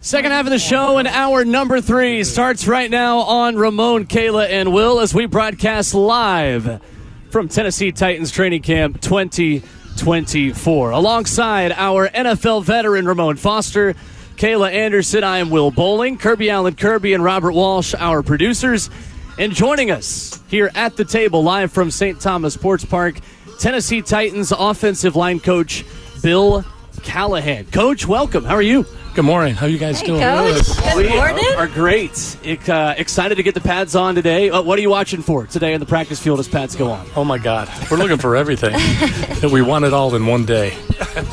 Second half of the show and hour number 3 starts right now on Ramon, Kayla, and Will as we broadcast live from Tennessee Titans Training Camp 2024. Alongside our NFL veteran Ramon Foster, Kayla Anderson, I am Will Boling, Kirby Allen Kirby, and Robert Walsh, our producers. And joining us here at the table live from St. Thomas Sports Park, Tennessee Titans offensive line coach Bill Callahan. Coach, welcome. How are you? Good morning. How are you guys doing? Coach. Good morning. We are great. Excited to get the pads on today. What are you watching for today in the practice field as pads go on? Oh, my God. We're looking for everything. We want it all in one day.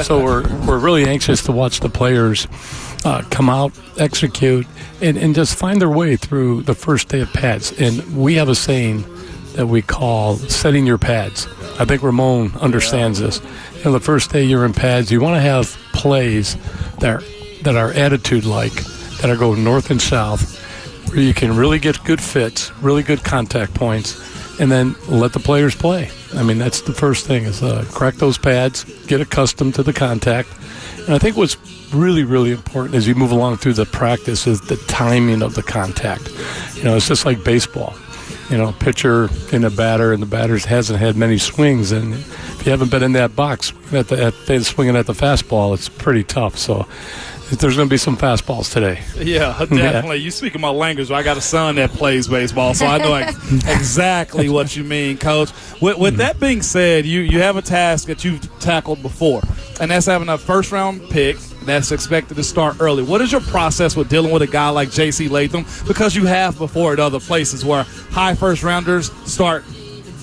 So we're really anxious to watch the players come out, execute, and just find their way through the first day of pads. And we have a saying that we call setting your pads. I think Ramon understands this. You know, the first day you're in pads, you want to have plays that are attitude-like, that are going north and south, where you can really get good fits, really good contact points, and then let the players play. I mean, that's the first thing is crack those pads, get accustomed to the contact. And I think what's really, really important as you move along through the practice is the timing of the contact. You know, it's just like baseball. You know, pitcher and a batter, and the batter hasn't had many swings. And if you haven't been in that box swinging at the fastball, it's pretty tough. So there's going to be some fastballs today. Yeah, definitely. You speaking my language. I got a son that plays baseball, so I know exactly what you mean, Coach. With that being said, you have a task that you've tackled before, and that's having a first-round pick that's expected to start early. What is your process with dealing with a guy like J.C. Latham? Because you have before at other places where high first-rounders start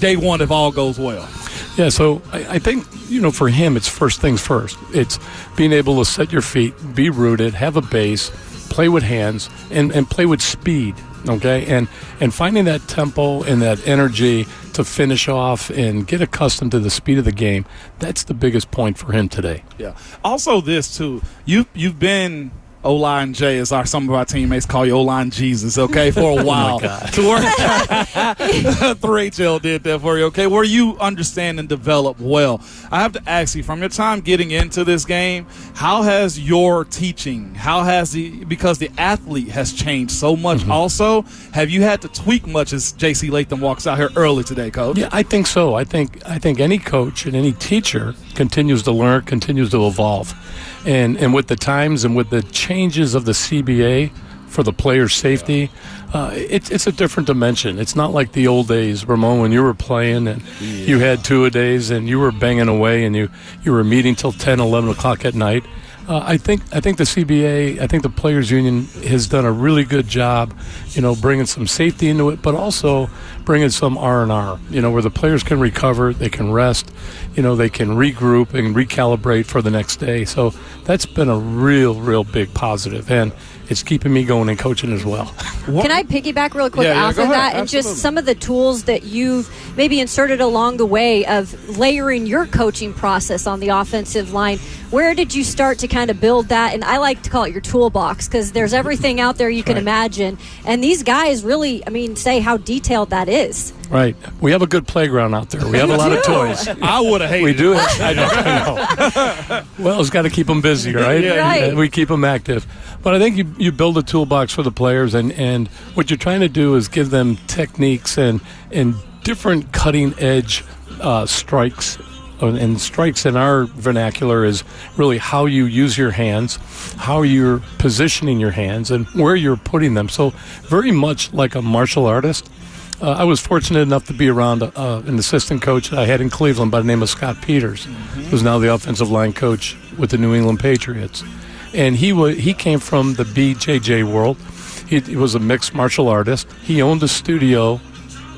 day one if all goes well. Yeah, so I think, you know, for him, it's first things first. It's being able to set your feet, be rooted, have a base, play with hands, and play with speed, okay? And finding that tempo and that energy to finish off and get accustomed to the speed of the game, that's the biggest point for him today. Yeah. Also this, too, you've been – O-line J, as some of our teammates call you O-line Jesus, okay, for a while. Oh, my God. To work 3HL did that for you, okay, where you understand and develop well. I have to ask you, from your time getting into this game, how has your teaching, because the athlete has changed so much also, have you had to tweak much as J.C. Latham walks out here early today, Coach? Yeah, I think so. I think any coach and any teacher continues to learn, continues to evolve. And with the times and with the changes of the CBA for the player's safety, it's a different dimension. It's not like the old days, Ramon, when you were playing and you had two-a-days and you were banging away and you were meeting till 10, 11 o'clock at night. I think the CBA, I think the Players Union has done a really good job, you know, bringing some safety into it, but also bringing some R&R, you know, where the players can recover, they can rest, you know, they can regroup and recalibrate for the next day. So that's been a real big positive, and it's keeping me going and coaching as well. Can I piggyback real quick off of that? Absolutely. And just some of the tools that you've maybe inserted along the way of layering your coaching process on the offensive line. Where did you start to kind of build that? And I like to call it your toolbox, because there's everything out there you can imagine. And these guys really, say how detailed that is. Right. We have a good playground out there. We have a lot of toys. I would have hated We do. it. I know. Well, it's got to keep them busy, right? Yeah. Right. We keep them active. But I think you build a toolbox for the players, and what you're trying to do is give them techniques and different cutting-edge strikes. And strikes in our vernacular is really how you use your hands, how you're positioning your hands, and where you're putting them. So very much like a martial artist. I was fortunate enough to be around an assistant coach that I had in Cleveland by the name of Scott Peters, who's now the offensive line coach with the New England Patriots. And he came from the BJJ world. He was a mixed martial artist. He owned a studio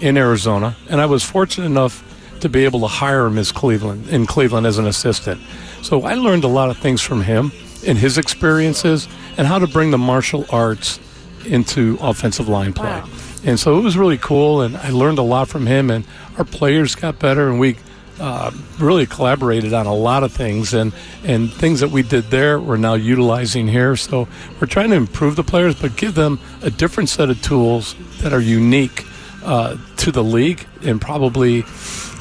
in Arizona, and I was fortunate enough to be able to hire him in Cleveland as an assistant. So I learned a lot of things from him and his experiences and how to bring the martial arts into offensive line play. Wow. And so it was really cool, and I learned a lot from him, and our players got better, and we really collaborated on a lot of things, and things that we did there we're now utilizing here. So we're trying to improve the players, but give them a different set of tools that are unique to the league, and probably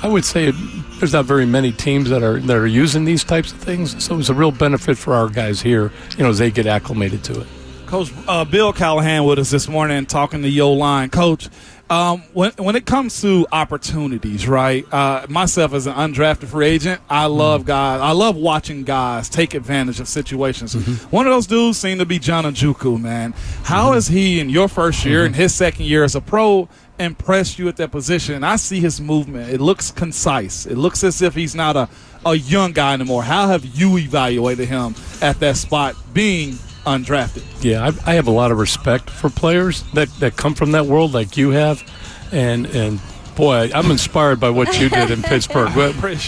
I would say there's not very many teams that are using these types of things. So it's a real benefit for our guys here, as they get acclimated to it. Coach Bill Callahan with us this morning talking to your line. Coach, when it comes to opportunities, right, myself as an undrafted free agent, I love guys. I love watching guys take advantage of situations. One of those dudes seemed to be John Njoku, man. How is he in your first year and his second year as a pro impressed you at that position? And I see his movement. It looks concise. It looks as if he's not a young guy anymore. How have you evaluated him at that spot being undrafted? Yeah, I have a lot of respect for players that come from that world like you have. And boy, I'm inspired by what you did in Pittsburgh.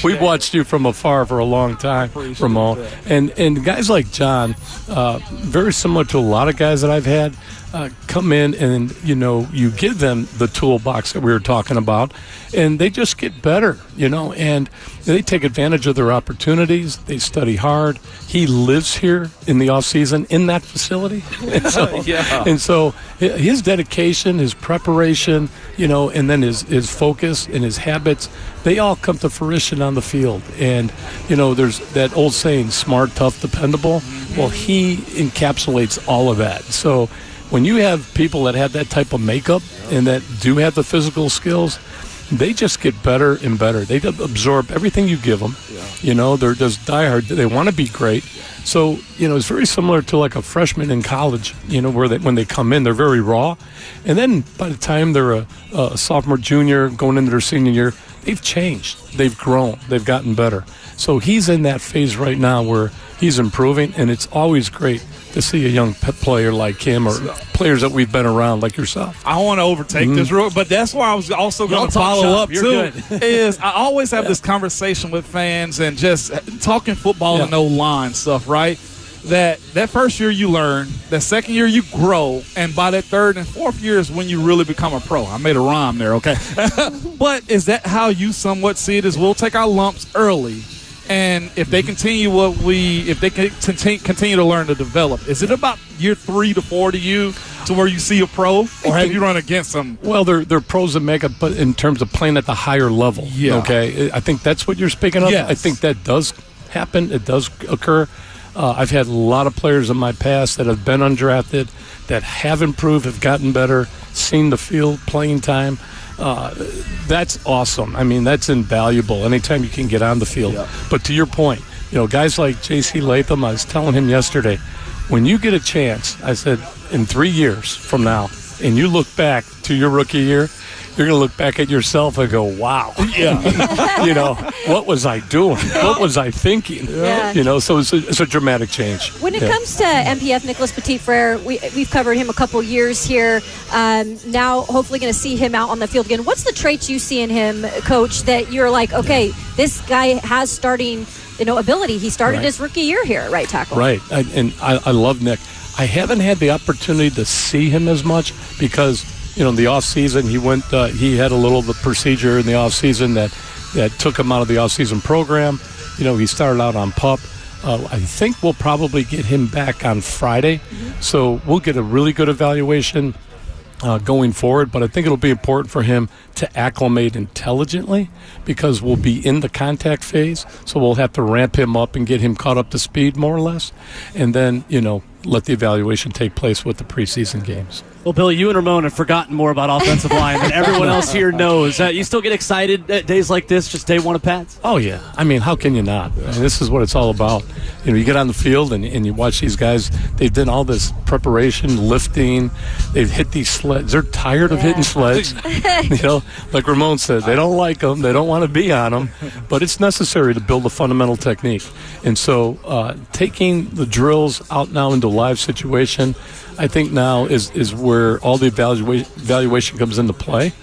We've watched you from afar for a long time, Ramon. And guys like John, very similar to a lot of guys that I've had, come in and, you give them the toolbox that we were talking about, and they just get better, and they take advantage of their opportunities. They study hard. He lives here in the off season in that facility. And so his dedication, his preparation, and then his focus and his habits, they all come to fruition on the field. And, there's that old saying, smart, tough, dependable. Well, he encapsulates all of that. So when you have people that have that type of makeup and that do have the physical skills, they just get better and better. They absorb everything you give them. They're just diehard. They want to be great. So, it's very similar to like a freshman in college, where when they come in, they're very raw. And then by the time they're a sophomore, junior, going into their senior year, they've changed. They've grown. They've gotten better. So he's in that phase right now where he's improving, and it's always great to see a young player like him or players that we've been around like yourself. I want to overtake this rule, but that's why I was also going to follow up, too, is I always have this conversation with fans and just talking football and no-line stuff, right? That first year you learn, that second year you grow, and by that third and fourth year is when you really become a pro. I made a rhyme there, okay? But is that how you somewhat see it, is we'll take our lumps early, and if they continue continue to learn to develop, is it about year 3 to 4 to you to where you see a pro, or have you run against them? Well, they're pros that make it, but in terms of playing at the higher level, okay? I think that's what you're speaking of. Yes. I think that does happen. It does occur. I've had a lot of players in my past that have been undrafted, that have improved, have gotten better, seen the field, playing time. That's awesome. I mean, that's invaluable anytime you can get on the field. Yeah. But to your point, guys like J.C. Latham, I was telling him yesterday, when you get a chance, I said, in 3 years from now, and you look back to your rookie year, you're going to look back at yourself and go, wow. Yeah. What was I doing? What was I thinking? Yeah. So it's a dramatic change. When it comes to MPF, Nicholas Petit-Frere, we've covered him a couple years here. Now, hopefully going to see him out on the field again. What's the traits you see in him, Coach, that you're like, okay, this guy has starting ability. He started his rookie year here at right tackle. Right. I love Nick. I haven't had the opportunity to see him as much because – in the off season, he had a little of a procedure in the off season that took him out of the off season program. He started out on PUP. I think we'll probably get him back on Friday, so we'll get a really good evaluation going forward. But I think it'll be important for him to acclimate intelligently because we'll be in the contact phase, so we'll have to ramp him up and get him caught up to speed more or less, and then let the evaluation take place with the preseason games. Well, Bill, you and Ramon have forgotten more about offensive line than everyone else here knows. You still get excited at days like this, just day one of Pats? Oh, yeah. I mean, how can you not? I mean, this is what it's all about. You get on the field and you watch these guys. They've done all this preparation, lifting. They've hit these sleds. They're tired of hitting sleds. Like Ramon said, they don't like them. They don't want to be on them. But it's necessary to build a fundamental technique. And so taking the drills out now into a live situation, I think now is where all the evaluation comes into play.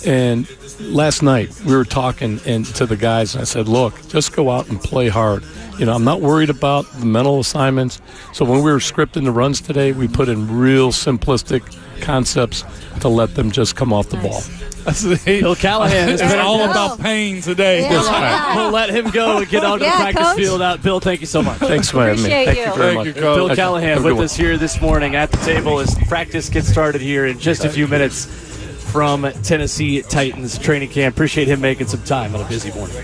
And last night we were talking to the guys, and I said, look, just go out and play hard. I'm not worried about the mental assignments. So when we were scripting the runs today, we put in real simplistic concepts to let them just come off the ball. Bill Callahan has been all about pain today. Yeah. We'll let him go and get onto the practice Coach. field out. Bill, thank you so much. Thanks for having me. Appreciate Thank you. you very Thank much. you, Coach. Bill Callahan with us here this morning at the table as practice gets started here in just a few minutes from Tennessee Titans training camp. Appreciate him making some time on a busy morning.